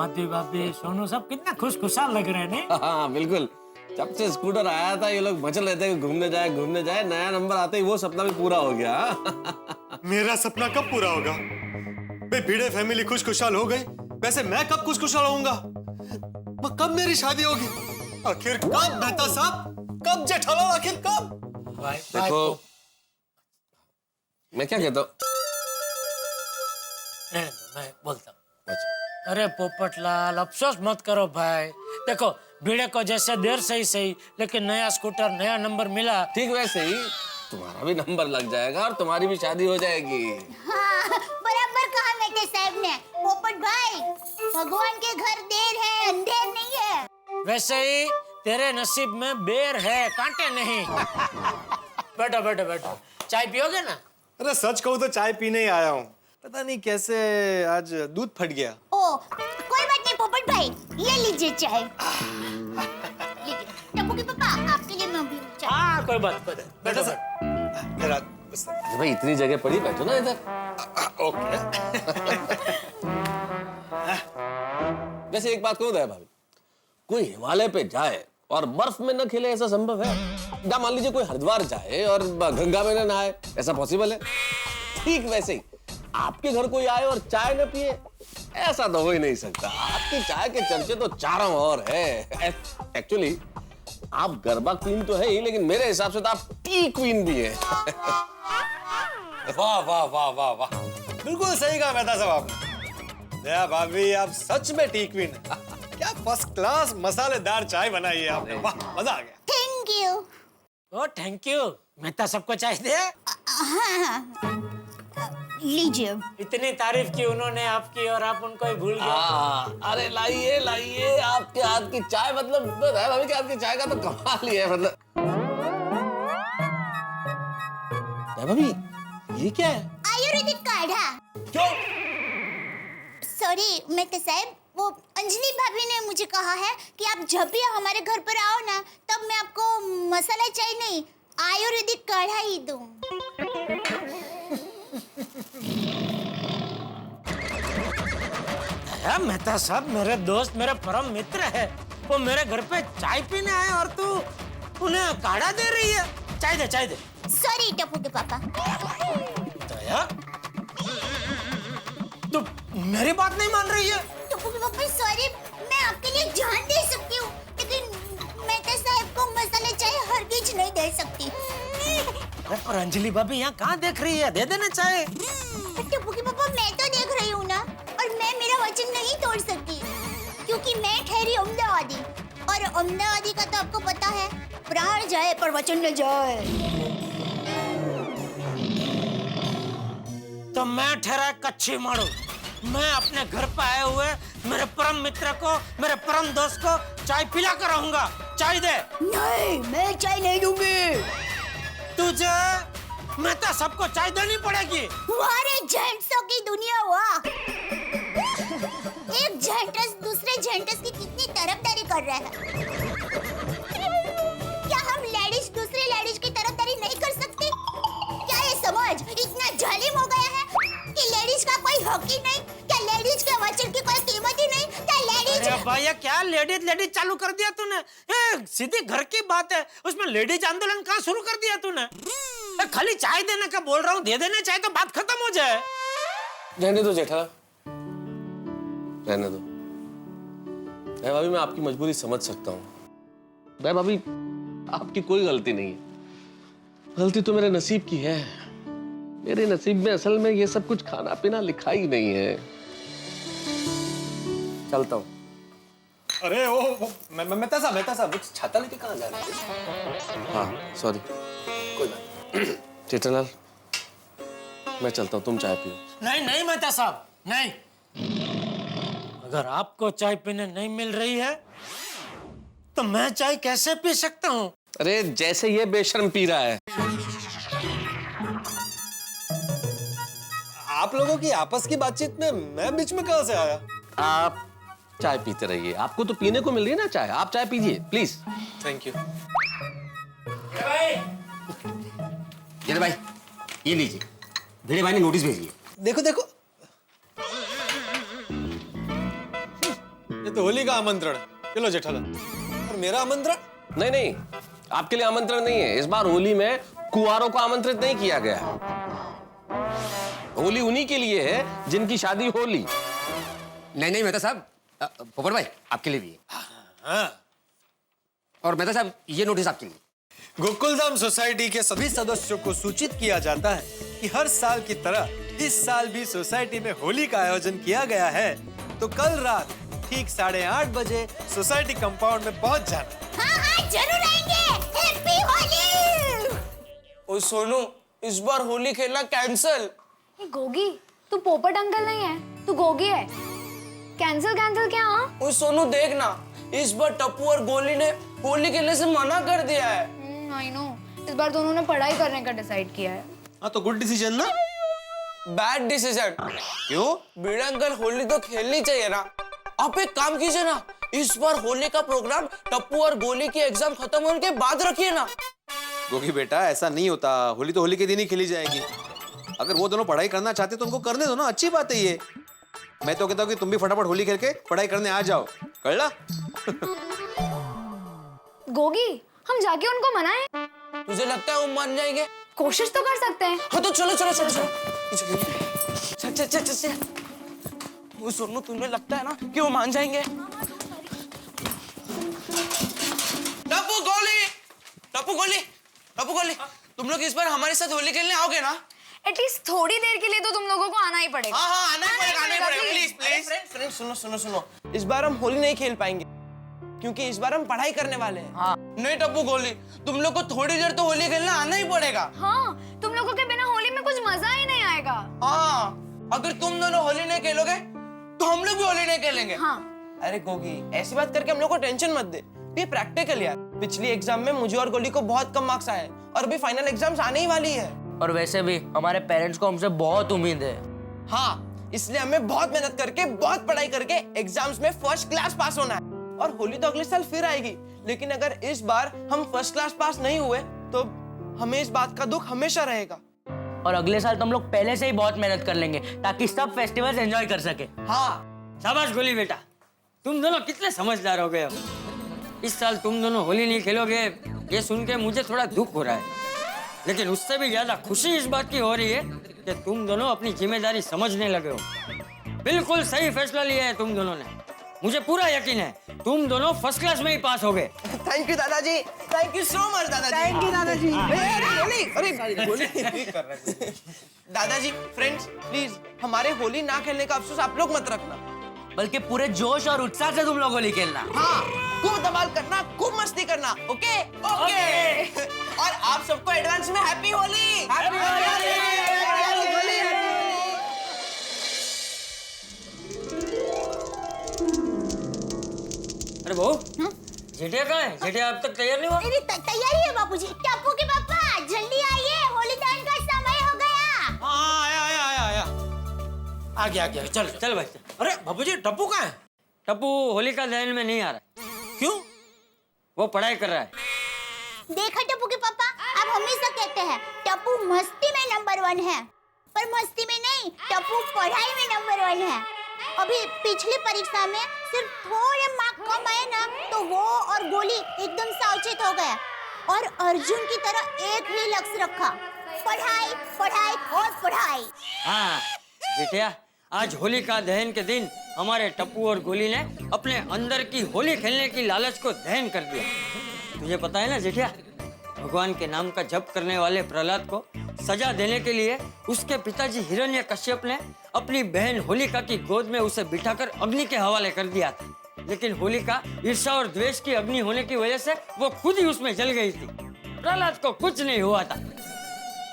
माधवी भाभी, सोनू सब कितना खुशखुशाल लग रहे हैं नहीं? हाँ बिल्कुल। जब से स्कूटर आया था ये लोग मचल रहे थे कि घूमने जाए। नया नंबर आते ही वो सपना भी पूरा हो गया। मेरा सपना कब पूरा होगा? भाई भिड़े फैमिली खुशखुशाल हो गई, वैसे मैं कब खुशखुशाल होऊंगा? कब मेरी शादी होगी? आखिर कब मेहता साहब? कब जेठालाल? आखिर कब? देखो मैं क्या कहता हूँ, मैं बोलता हूँ। अरे पोपटलाल, अफसोस मत करो भाई। देखो भिड़े को जैसे देर से ही सही, लेकिन नया स्कूटर नया नंबर मिला। ठीक वैसे ही तुम्हारा भी नंबर लग जाएगा और तुम्हारी भी शादी हो जाएगी। हाँ, बराबर कहा मेरे साहब ने। पोपट भाई, भगवान के घर देर है, अंधेर नहीं है। वैसे ही तेरे नसीब में बेर है, कांटे नहीं। बैठो बैठो बैठो, चाय पियोगे ना? अरे सच कहूँ तो चाय पीने ही आया हूँ। पता नहीं कैसे आज दूध फट गया। ओ, कोई बात नहीं पोपट भाई, ये लीजिए चाय। लीजिए। टप्पू के पापा, आपके लिए मैं भी चाय। हाँ कोई बात नहीं, बैठो सर। अरे भाई इतनी जगह पड़ी, बैठो ना इधर। ओके। वैसे एक बात कहूँ दया भाभी, कोई हिमालय पे जाए और बर्फ में न खेले ऐसा संभव है? या मान लीजिए कोई हरिद्वार जाए और गंगा में न नहाए, ऐसा पॉसिबल है? ठीक वैसे ही आपके घर कोई आए और चाय न पिए, ऐसा तो हो ही नहीं सकता। आपकी चाय के चर्चे तो चारों ओर है। एक्चुअली आप गरबा क्वीन तो है ही, लेकिन मेरे हिसाब से तो आप टी क्वीन भी है। वाह वाह वाह वाह वाह, बिल्कुल सही कहा मेहता साहब आपने। दया भाभी, आप सच में टी क्वीन है। क्या फर्स्ट क्लास मसालेदार चाय बनाई है आपने। वाह, मजा आ गया। Thank you. ओ थैंक यू। मेहता सबको चाय दे। हाँ, लीजिए। इतनी तारीफ की उन्होंने आपकी और आप उनको ही भूल गए। अरे लाइए लाइए, आपके हाथ की चाय, मतलब दया भाभी के हाथ की चाय का तो कमाल ही है। मतलब दया भाभी ये क्या है? आयुर्वेदिक काढ़ा। क्यों? सॉरी मेहता साहब, वो अंजलि भाभी ने मुझे कहा है कि आप जब भी हमारे घर पर आओ ना, तब मैं आपको मसाला चाय नहीं, आयुर्वेदिक काढ़ा ही दूं। मेहता साहब मेरे दोस्त, मेरे परम मित्र है। वो मेरे घर पे चाय पीने आए और तू उन्हें काढ़ा दे रही है। चाय दे चाय दे। सॉरी टप्पू के पापा। दया, तू मेरी बात नहीं मान रही है? टप्पू के पापा सॉरी, मैं आपके लिए जान दे सकती हूँ, लेकिन मेहता साहब को मसाला चाय हरगिज नहीं दे सकती। पर अंजलि भाभी यहाँ कहाँ देख रही है? दे देना चाय। टप्पू के पापा, मैं तो देख रही हूँ ना, और मैं मेरा वचन नहीं तोड़ सकती, क्योंकि मैं ठहरी अहमदाबादी, और अहमदाबादी का तो आपको पता है, प्राण जाए पर वचन न जाए। तो मैं ठहरा कच्ची मारू। मैं अपने घर पे आए हुए मेरे परम मित्र को, मेरे परम दोस्त को चाय पिला कर रहूंगा। चाय दे। नहीं, मैं चाय नहीं दूंगी। तुझे मैं तो सबको चाय देनी पड़ेगी। वारे जेंट्सों की दुनिया, वाह। एक जेंटस दूसरे जेंटस की कितनी तरफदारी कर रहा है। क्या हम लेडीज दूसरे लेडीज की तरफदारी नहीं कर सकते? क्या ये समाज इतना जालिम हो गया है कि लेडीज का कोई हक ही नहीं? क्या लेडीज के वचन की कोई कीमत ही नहीं? क्या लेडीज? अरे भैया, क्या लेडीज लेडीज चालू कर दिया तूने? सीधी घर की बात है, उसमें लेडीज आंदोलन कहाँ शुरू कर दिया तूने? खाली चाय देने का बोल रहा हूँ, दे देने चाहे तो बात खत्म हो जाए। रहने दो जेठा, रहने दो। दया भाभी मैं आपकी मजबूरी समझ सकता हूँ। दया भाभी आपकी कोई गलती नहीं है, गलती तो मेरे नसीब की है। मेरे नसीब में असल में ये सब कुछ खाना पीना लिखा ही नहीं है। चलता हूँ। अरे वो मेहता साहब छाता लेके कहाँ जा रहे हैं? हाँ सॉरी, कोई बात। जेठालाल मैं चलता हूँ, तुम चाय पियो। नहीं नहीं मेहता साहब, नहीं। अगर आपको चाय पीने नहीं मिल रही है तो मैं चाय कैसे पी सकता हूँ? अरे जैसे ये बेशर्म पी रहा है। आप लोगों की आपस की बातचीत में मैं बीच में कहाँ से आया? आप चाय पीते रहिए, आपको तो पीने को मिल रही है ना चाय, आप चाय पीजिए प्लीज। Thank you. ये भाई, ये लीजिए, भिड़े भाई ने नोटिस भेजी है। देखो देखो, तो होली का आमंत्रण है। चलो जेठालाल। और मेरा आमंत्रण? नहीं नहीं, आपके लिए आमंत्रण नहीं है। इस बार होली में कुंवारों को आमंत्रित नहीं किया गया है। होली उन्हीं के लिए है जिनकी शादी होली। नहीं नहीं मेहता साहब, पोपट भाई आपके लिए भी है। हाँ। और मेहता साहब ये नोटिस आपके लिए। गोकुलधाम सोसाइटी के सभी सदस्यों को सूचित किया जाता है कि हर साल की तरह इस साल भी सोसाइटी में होली का आयोजन किया गया है, तो कल रात ठीक 8:30 बजे सोसाइटी कंपाउंड में पहुंच जाना। हाँ हाँ जरूर आएंगे। हैप्पी होली। ओ सोनू, इस बार होली खेलना कैंसल। ये गोगी, तू पोपट अंकल नहीं है, तू गोगी है। कैंसिल कैंसिल क्या? हाँ ओ सोनू देख ना, इस बार टप्पू और गोली ने होली खेलने से मना कर दिया है। आई नो, इस बार दोनों ने पढ़ाई करने का डिसाइड किया है। हाँ तो गुड डिसीजन ना। Bad decision. क्यों? भिड़े अंकल, होली तो खेलनी चाहिए ना। आप एक काम कीजिए ना, इस बार होली का प्रोग्राम टप्पू और गोली की एग्जाम खत्म होने के बाद रखिए ना। गोगी बेटा ऐसा नहीं होता, होली तो होली के दिन ही खेली जाएगी। अगर वो दोनों पढ़ाई करना चाहते तो उनको करने दो ना, अच्छी बात है ये। मैं तो कहता हूँ कि तुम भी फटाफट होली खेल के पढ़ाई करने आ जाओ, कर ला। गोगी, हम जाके उनको मनाएं? तुझे लगता है वो मान जाएंगे? कोशिश तो कर सकते हैं। हाँ तो चलो चलो चलो चलो चल चल चल चल चल। वो सोनू, तुम्हें लगता है ना कि वो मान जाएंगे? टप्पू गोली, टप्पू गोली, टप्पू गोली, तुम लोग इस बार हमारे साथ होली खेलने आओगे ना? एटलीस्ट थोड़ी देर के लिए तो तुम लोगों को आना ही पड़ेगा। हाँ हाँ आना ही पड़ेगा, प्लीज प्लीज। फ्रेंड सुनो सुनो सुनो, इस बार हम होली नहीं खेल पाएंगे क्योंकि इस बार हम पढ़ाई करने वाले हैं। हाँ। नहीं टप्पू गोली, तुम लोग को थोड़ी देर तो होली खेलना आना ही पड़ेगा। हाँ, तुम लोगों के बिना होली में कुछ मजा ही नहीं आएगा। हाँ, अगर तुम दोनों होली नहीं खेलोगे तो हम लोग भी होली नहीं खेलेंगे। हाँ। अरे गोगी, ऐसी बात करके हम लोग को टेंशन मत दे। ये प्रैक्टिकल यार, पिछली एग्जाम में मुझे और गोली को बहुत कम मार्क्स आए और अभी फाइनल एग्जाम्स आने ही वाली है। और वैसे भी हमारे पेरेंट्स को हमसे बहुत उम्मीद है। हाँ, इसलिए हमें बहुत मेहनत करके, बहुत पढ़ाई करके एग्जाम्स में फर्स्ट क्लास पास होना है। और होली तो अगले साल फिर आएगी, लेकिन अगर इस बार हम फर्स्ट क्लास पास नहीं हुए तो हमें इस बात का दुख हमेशा रहेगा। और अगले साल तो हम लोग पहले से ही बहुत मेहनत कर लेंगे ताकि सब फेस्टिवल्स एंजॉय कर सके। हाँ, शाबाश गोली बेटा, तुम दोनों कितने समझदार हो गए हो। इस साल तुम दोनों होली नहीं खेलोगे ये सुन के मुझे थोड़ा दुख हो रहा है, लेकिन उससे भी ज्यादा खुशी इस बात की हो रही है कि तुम दोनों अपनी जिम्मेदारी समझने लगे हो। बिल्कुल सही फैसला लिया है तुम दोनों ने। मुझे पूरा यकीन है तुम दोनों फर्स्ट क्लास में ही पास होगे। थैंक यू दादाजी, थैंक यू सो मच दादाजी। थैंक यू दादाजी। अरे गोली दादाजी, फ्रेंड्स प्लीज हमारे होली ना खेलने का अफसोस आप लोग मत रखना, बल्कि पूरे जोश और उत्साह से तुम लोग होली खेलना। हाँ, खूब धमाल करना, खूब मस्ती करना। Okay okay. और आप सबको एडवांस में हैप्पी होली। हैप्पी होली। अरे बहू, जेठिया कहाँ है? जेठिया अब तक तैयार नहीं हुआ? मेरी तैयारी है बाबूजी। टप्पू के पापा जल्दी आइए, होली दहन का समय हो गया। हाँ आया आया आया आया आ गया। चल चल भाई चल। अरे बाबूजी, टप्पू कहाँ है? टप्पू होली का दहन में नहीं आ रहा है। क्यों? वो पढ़ाई कर रहा है। देखा टप्पू के पापा, आप हमेशा कहते हैं टप्पू मस्ती में नंबर 1 है, पर मस्ती में नहीं, टप्पू पढ़ाई में नंबर 1 है। अभी पिछली परीक्षा में सिर्फ थोड़े मार्क कम आए ना, तो वो और गोली एकदम सावचेत हो गया और अर्जुन की तरह एक ही लक्ष्य रखा, पढ़ाई पढ़ाई और पढ़ाई। हाँ जेठिया, आज होली का दहन के दिन हमारे टप्पू और गोली ने अपने अंदर की होली खेलने की लालच को दहन कर दिया। तुझे पता है ना जेठिया, भगवान के नाम का जप करने वाले प्रहलाद को सजा देने के लिए उसके पिताजी हिरण्यकश्यप ने अपनी बहन होलिका की गोद में उसे बिठाकर अग्नि के हवाले कर दिया था, लेकिन होलिका ईर्ष्या और द्वेष की अग्नि होने की वजह से वो खुद ही उसमें जल गई थी। प्रहलाद को कुछ नहीं हुआ था।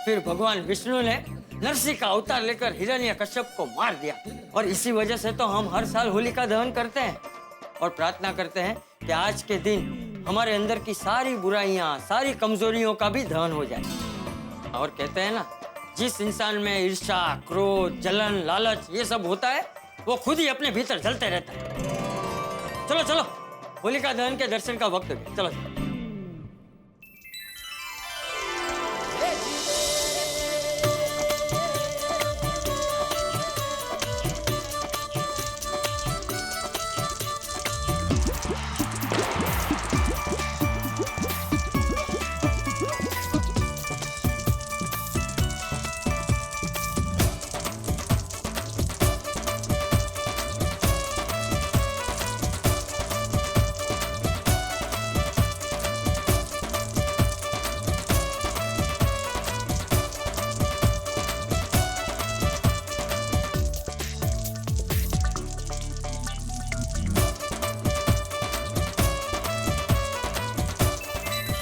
फिर भगवान विष्णु ने नरसिंह का अवतार लेकर हिरण्यकश्यप को मार दिया और इसी वजह से तो हम हर साल होलिका दहन करते हैं और प्रार्थना करते हैं कि आज के दिन हमारे अंदर की सारी बुराइयां, सारी कमजोरियों का भी दहन हो जाए। और कहते हैं ना, जिस इंसान में ईर्ष्या, क्रोध, जलन, लालच ये सब होता है, वो खुद ही अपने भीतर जलते रहता है। चलो चलो, होलिका दहन के दर्शन का वक्त है। चलो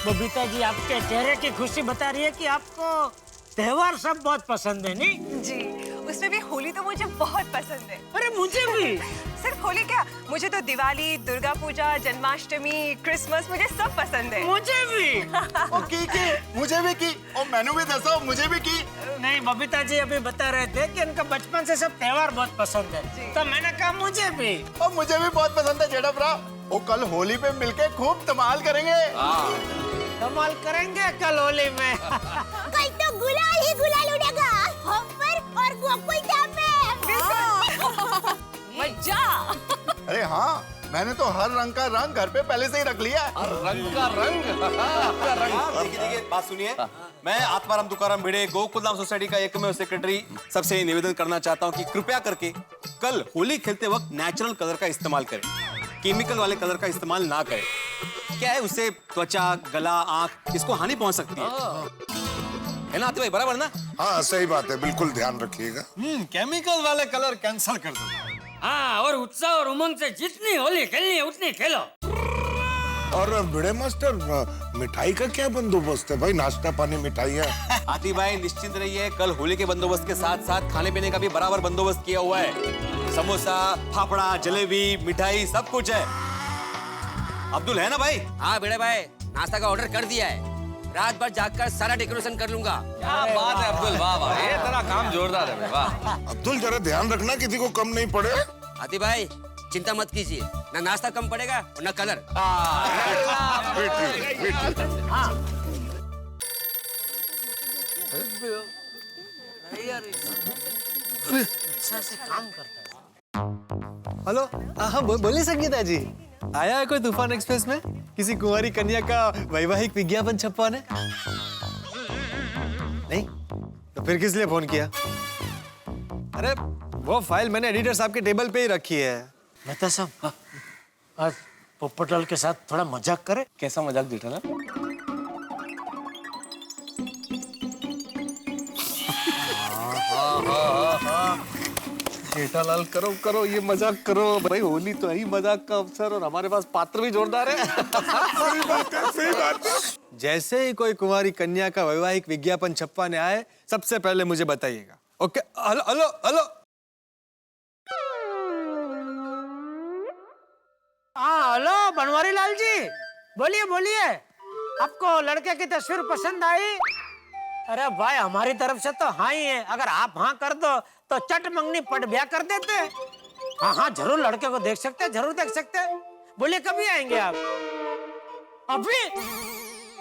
बबीता जी आपके चेहरे की खुशी बता रही है कि आपको त्योहार सब बहुत पसंद है, नहीं? जी, उसमें भी होली तो मुझे बहुत पसंद है। अरे मुझे भी। सिर्फ होली क्या, मुझे तो दिवाली, दुर्गा पूजा, जन्माष्टमी, क्रिसमस मुझे सब पसंद है। मुझे भी। ओ की मुझे भी की और मैंने भी दसो मुझे भी की। नहीं, बबीता जी अभी बता रहे थे कि उनका बचपन से सब त्योहार बहुत पसंद है, तो मैंने कहा मुझे भी। और मुझे भी बहुत पसंद है जेठा भरा। वो कल होली पे मिलके खूब धमाल करेंगे। धमाल करेंगे कल होली में। कल तो गुलाल ही गुलाल उड़ेगा, हम पर और गोकुल धाम में। मजा। अरे हाँ, मैंने तो हर रंग का रंग घर पे पहले से ही रख लिया है। हर रंग का रंग। देखिए बात सुनिए, मैं आत्माराम तुकाराम भिड़े गोकुलधाम सोसाइटी का एकमेव सेक्रेटरी सबसे निवेदन करना चाहता हूँ कि कृपया करके कल होली खेलते वक्त नेचुरल कलर का इस्तेमाल करें, केमिकल वाले कलर का इस्तेमाल ना करें। क्या है, उससे त्वचा, गला, आंख इसको हानि पहुंच सकती है ना आती भाई, बराबर ना? हाँ सही बात है, बिल्कुल ध्यान रखिएगा। केमिकल वाले कलर कैंसिल कर दो। हाँ, और उत्साह और उमंग से जितनी होली खेलनी है उतनी खेलो। और भिड़े मास्टर, मिठाई का क्या बंदोबस्त है भाई? नाश्ता पानी मिठाइयाँ? आती भाई निश्चिंत रहिए, कल होली के बंदोबस्त के साथ साथ खाने पीने का भी बराबर बंदोबस्त किया हुआ है। समोसा, फाफड़ा, जलेबी, मिठाई सब कुछ है। अब्दुल है ना भाई? हाँ बेड़े भाई, नाश्ता का ऑर्डर कर दिया है। रात भर जागकर सारा डेकोरेशन कर लूंगा। क्या बात है अब्दुल, वाह वाह, ये तेरा काम जोरदार है, वाह। अब्दुल जरा ध्यान रखना किसी को कम नहीं पड़े। आती भाई चिंता मत कीजिए, ना नाश्ता कम पड़ेगा और ना कलर। हेलो, हाँ बोलिए संगीता जी। आया है कोई तूफान एक्सप्रेस में किसी कुंवारी कन्या का वैवाहिक विज्ञापन छपवाने? नहीं? तो फिर किस लिए फोन किया? अरे वो फाइल मैंने एडिटर साहब के टेबल पे ही रखी है। मेहता साहब, आज पोपटलाल के साथ थोड़ा मजाक करे। कैसा मजाक जेठालाल? जेठालाल करो करो ये मजाक करो भाई, होली तो है मजाक का अवसर और हमारे पास पात्र भी जोरदार है। सही बात है, सही बात है। जैसे ही कोई कुंवारी कन्या का वैवाहिक विज्ञापन छपवाने आए, सबसे पहले मुझे बताइएगा। Okay, hello hello hello. हाँ हेलो बनवारी लाल जी, बोलिए बोलिए, आपको लड़के की तस्वीर पसंद आई? अरे भाई हमारी तरफ से तो हाँ ही है, अगर आप हाँ कर दो तो चट मंगनी पट ब्याह कर देते। हाँ हाँ जरूर, लड़के को देख सकते हैं, जरूर देख सकते हैं। बोलिए कभी आएंगे आप? अभी?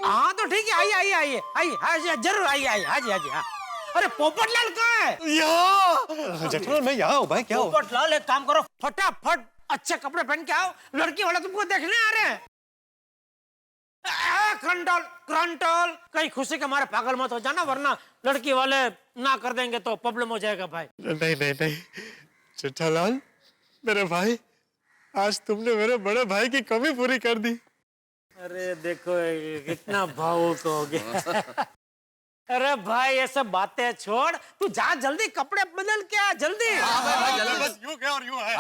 हाँ तो ठीक है, आइए आइए आइए आइए, हाँ जरूर आइए आइए, हाँ जी हाँ जी हाँ। अरे पोपटलाल कहाँ है? यहाँ जेठालाल मैं यहाँ हूँ भाई, क्या हो? पोपटलाल एक काम करो, फटाफट अच्छे कपड़े पहन के आओ, लड़की वाला तुमको देखने आ रहे हैं। क्रंटल क्रंटल, कहीं खुशी के मारे पागल मत हो जाना, वरना लड़की वाले ना कर देंगे तो प्रॉब्लम हो जाएगा भाई। नहीं नहीं नहीं जेठालाल, मेरे भाई, आज तुमने मेरे बड़े भाई की कमी पूरी कर दी। अरे देखो कितना भावुक हो गया। अरे भाई ये सब बातें छोड़, तू जा जल्दी कपड़े बदल के आ, जल्दी। बस यूं क्या और यूं है।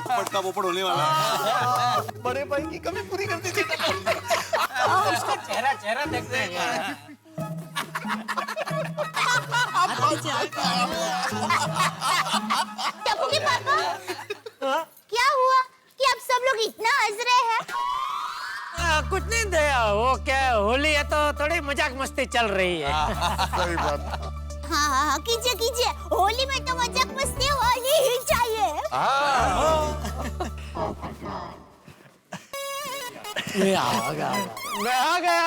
पटका पोपट होने वाला है। बड़े भाई की कमी पूरी कर दी। उसका चेहरा चेहरा देखते हैं। टप्पू के पापा, क्या हुआ कि आप सब लोग इतना हंस रहे हैं? कुछ नहीं दया, वो क्या होली है तो थोड़ी मजाक मस्ती चल रही है। सही बात। हाँ हाँ हाँ, कीजिए कीजिए, होली में तो मजाक मस्ती होनी ही चाहिए। ये आ गया। मैं आ गया।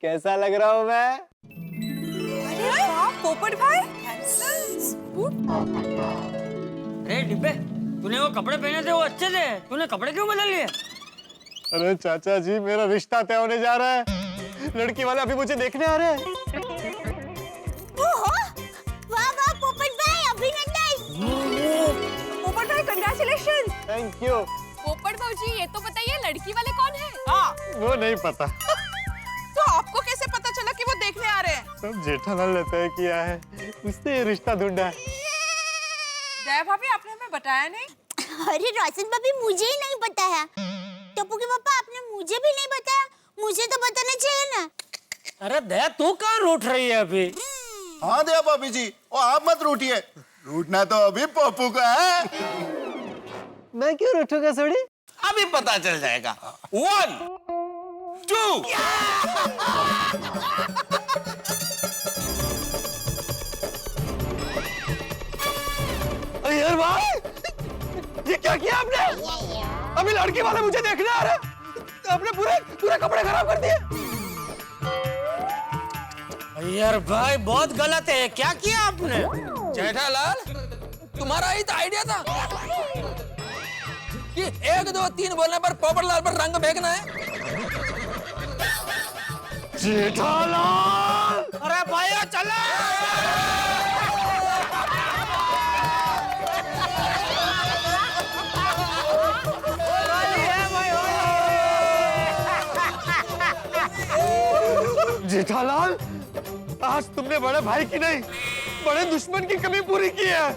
कैसा लग रहा हूँ मैं? अरे वाह पोपट भाई, अरे डिब्बे, तूने वो कपड़े पहने थे वो अच्छे थे, तूने कपड़े क्यों बदल लिए? अरे चाचा जी, मेरा रिश्ता तय होने जा रहा है, लड़की वाले अभी मुझे देखने आ रहे हैं। ओहो, वाह वाह पोपट भाई, अभिनंदन। पोपट भाई कंग्रेचुलेशन। Thank you. पोपट भाजी ये तो बताइए लड़की वाले कौन है? वो नहीं पता। तो आपको कैसे पता चला कि वो देखने आ रहे हैं? सब जेठालाल ने तय किया है, उससे ये रिश्ता ढूंढा है। जाया भाभी, आपने हमें बताया नहीं? अरे रोशन भाभी, मुझे ही नहीं पता है। टप्पू के पापा, आपने मुझे भी नहीं बताया, मुझे तो बताना चाहिए ना। अरे दया, तू कहाँ रूठ रही है अभी? हाँ दया भाभी जी, और आप मत रूठिए, रूठना तो अभी पप्पू का है। मैं क्यों रूठूंगा सोडी? अभी पता चल जाएगा। 1 2 यार भाई, ये क्या किया आपने? अभी लड़की वाले मुझे देखने आ रहे हैं, आपने पूरे कपड़े खराब कर दिए। यार भाई, बहुत गलत है। क्या किया आपने? जेठालाल, तुम्हारा ही तो आइडिया था कि 1 2 3 बोलने पर पोपटलाल पर रंग फेंकना है। जेठालाल, अरे भाई चलो। जेठालाल, आज तुमने बड़े भाई की नहीं, बड़े दुश्मन की कमी पूरी की है।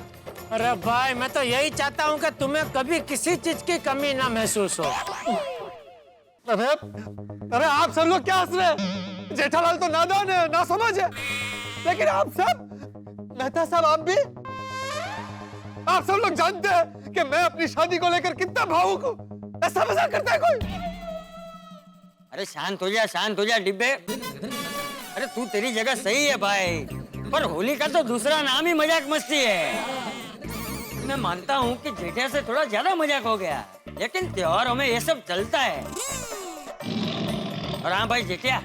अरे भाई, मैं तो यही चाहता हूँ कि तुम्हें कभी किसी चीज की कमी ना महसूस हो। अरे आप सब लोग क्या हंस रहे हैं? जेठालाल तो नादान है, ना समझ है, लेकिन आप सब, मेहता साहब आप भी, आप सब लोग जानते हैं कि मैं अपनी शादी को लेकर कितना भावुक हूँ। ऐसा मजाक करता है कोई? अरे शांत हो जा डिब्बे। अरे तू तेरी जगह सही है भाई, पर होली का तो दूसरा नाम ही मजाक मस्ती है। मैं मानता हूँ कि जेठिया से थोड़ा ज्यादा मजाक हो गया, लेकिन त्योहारों में ये सब चलता है। और हाँ भाई जेठिया।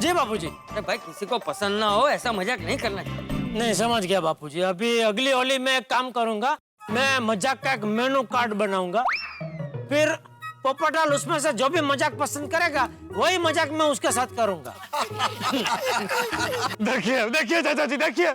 जी बापूजी। अरे भाई, किसी को पसंद ना हो ऐसा मजाक नहीं करना चाहिए। नहीं, समझ गया बापूजी। अभी अगली होली में एक काम करूंगा, मैं मजाक का एक मेनू कार्ड बनाऊंगा, फिर पोपटलाल उसमें से जो भी मजाक पसंद करेगा वही मजाक मैं उसके साथ करूंगा। देखिए देखिए चाचा जी, देखिए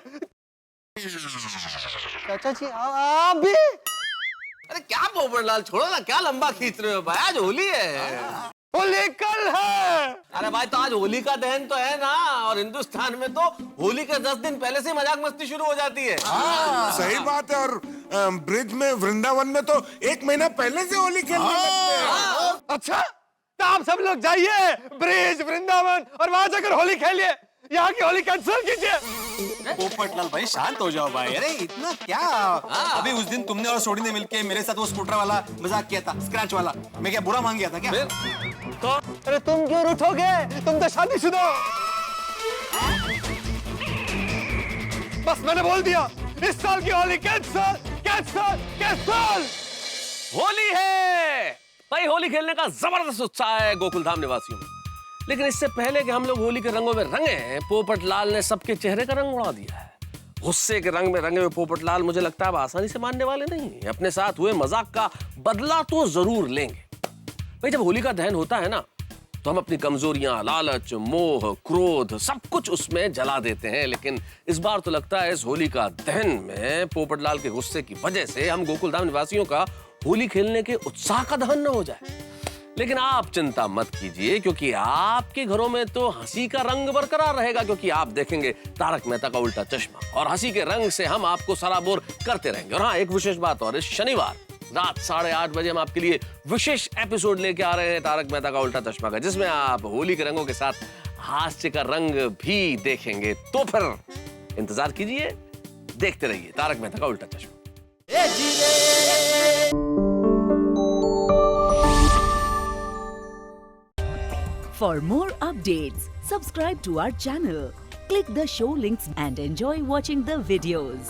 चाचा जी आप भी। अरे क्या पोपटलाल, छोड़ो ना, क्या लंबा खींच रहे हो भाई, आज होली है। होली कल है। अरे भाई, तो आज होली का दहन तो है ना, और हिंदुस्तान में तो होली के 10 दिन पहले से मजाक मस्ती शुरू हो जाती है। सही बात है। और ब्रिज में, वृंदावन में तो 1 महीना पहले से होली खेलने लगते हैं। अच्छा, तो आप सब लोग जाइए ब्रिज, वृंदावन, और वहां जाकर होली खेलिए। यहाँ की होली कैंसिल कीजिए। पोपटलाल भाई, शांत हो जाओ भाई। अरे इतना क्या? अभी उस दिन तुमने और सोडी ने मिलके मेरे साथ वो स्कूटर वाला मजाक किया था, स्क्रैच वाला। मैं क्या बुरा मान गया था क्या? तो अरे तुम क्यों रूठोगे? तुम तो शादीशुदा हो। बस मैंने बोल दिया, इस साल की Holi cancel, cancel, cancel. Holi है भाई, होली खेलने का जबरदस्त उत्साह है गोकुलधाम निवासियों में। लेकिन इससे पहले कि हम लोग होली के रंगों में रंगे, पोपटलाल ने सबके चेहरे का रंग उड़ा दिया है। गुस्से के रंग में रंगे हुए पोपटलाल मुझे लगता है अब आसानी से मानने वाले नहीं। अपने साथ हुए मजाक का बदला तो जरूर लेंगे। भाई, जब होली का दहन होता है ना, तो हम अपनी कमजोरियां, लालच, मोह, क्रोध, सब कुछ उसमें जला देते हैं। लेकिन इस बार तो लगता है इस होली का दहन में पोपटलाल के गुस्से की वजह से हम गोकुलधाम निवासियों का होली खेलने के उत्साह का दहन न हो जाए। लेकिन आप चिंता मत कीजिए, क्योंकि आपके घरों में तो हंसी का रंग बरकरार रहेगा, क्योंकि आप देखेंगे तारक मेहता का उल्टा चश्मा, और हंसी के रंग से हम आपको सराबोर करते रहेंगे। और हाँ, एक विशेष बात और, इस शनिवार रात 8:30 बजे हम आपके लिए विशेष एपिसोड लेके आ रहे हैं तारक मेहता का उल्टा चश्मा का, जिसमें आप होली के रंगों के साथ हास्य का रंग भी देखेंगे। तो फिर इंतजार कीजिए, देखते रहिए तारक मेहता का उल्टा चश्मा। For more updates, subscribe to our channel, click the show links and enjoy watching the videos.